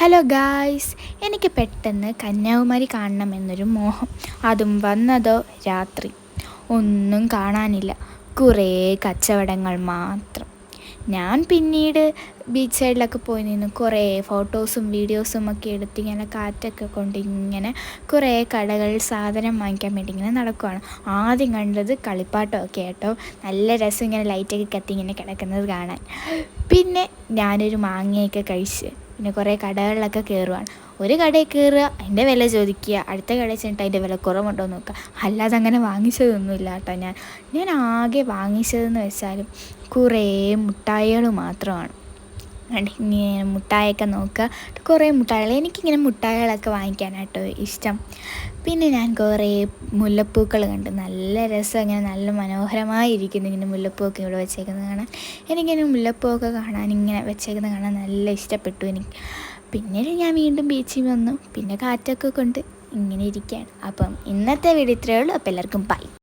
Hello guys, എനിക്ക് പെട്ടെന്ന് കന്യാകുമാരി കാണണമെന്നൊരു മോഹം. അതും വന്നതോ രാത്രി. ഒന്നും കാണാനില്ല, കുറേ കച്ചവടങ്ങൾ മാത്രം. ഞാൻ പിന്നീട് ബീച്ച് സൈഡിലൊക്കെ പോയി നിന്ന് കുറേ ഫോട്ടോസും വീഡിയോസും ഒക്കെ എടുത്ത് ഇങ്ങനെ കാറ്റൊക്കെ കൊണ്ട് ഇങ്ങനെ കുറേ കടകളിൽ സാധനം വാങ്ങിക്കാൻ വേണ്ടി ഇങ്ങനെ നടക്കുവാണ്. ആദ്യം കണ്ടത് കളിപ്പാട്ടമൊക്കെ കേട്ടോ, നല്ല രസം ഇങ്ങനെ ലൈറ്റൊക്കെ കത്തി ഇങ്ങനെ കിടക്കുന്നത് കാണാൻ. പിന്നെ ഞാനൊരു മാങ്ങയൊക്കെ കഴിച്ച് പിന്നെ കുറേ കടകളിലൊക്കെ കയറുവാണ്. ഒരു കടയിൽ കയറുക, അതിൻ്റെ വില ചോദിക്കുക, അടുത്ത കടയിൽ ചെന്നിട്ട് അതിൻ്റെ വില കുറവുണ്ടോ എന്ന് നോക്കുക. അല്ലാതെ അങ്ങനെ വാങ്ങിച്ചതൊന്നുമില്ല കേട്ടോ. ഞാൻ ആകെ വാങ്ങിച്ചതെന്ന് വെച്ചാലും കുറേ മുട്ടായികൾ മാത്രമാണ്. ഇങ്ങനെ മുട്ടായൊക്കെ നോക്കുക, കുറേ മുട്ടായികൾ. എനിക്കിങ്ങനെ മുട്ടായികളൊക്കെ വാങ്ങിക്കാനായിട്ടോ ഇഷ്ടം. പിന്നെ ഞാൻ കുറേ മുല്ലപ്പൂക്കൾ കണ്ട്, നല്ല രസം, ഇങ്ങനെ നല്ല മനോഹരമായിരിക്കുന്നു ഇങ്ങനെ മുല്ലപ്പൂവൊക്കെ ഇവിടെ വെച്ചേക്കുന്നത് കാണാൻ. എനിക്കിങ്ങനെ മുല്ലപ്പൂവൊക്കെ കാണാൻ ഇങ്ങനെ വെച്ചേക്കുന്നത് കാണാൻ നല്ല ഇഷ്ടപ്പെട്ടു എനിക്ക്. പിന്നീട് ഞാൻ വീണ്ടും ബീച്ചിൽ വന്നു, പിന്നെ കാറ്റൊക്കെ കൊണ്ട് ഇങ്ങനെ ഇരിക്കുകയാണ്. അപ്പം ഇന്നത്തെ വീഡിയോ ഇത്രയേ ഉള്ളൂ. അപ്പോൾ എല്ലാവർക്കും ബൈ.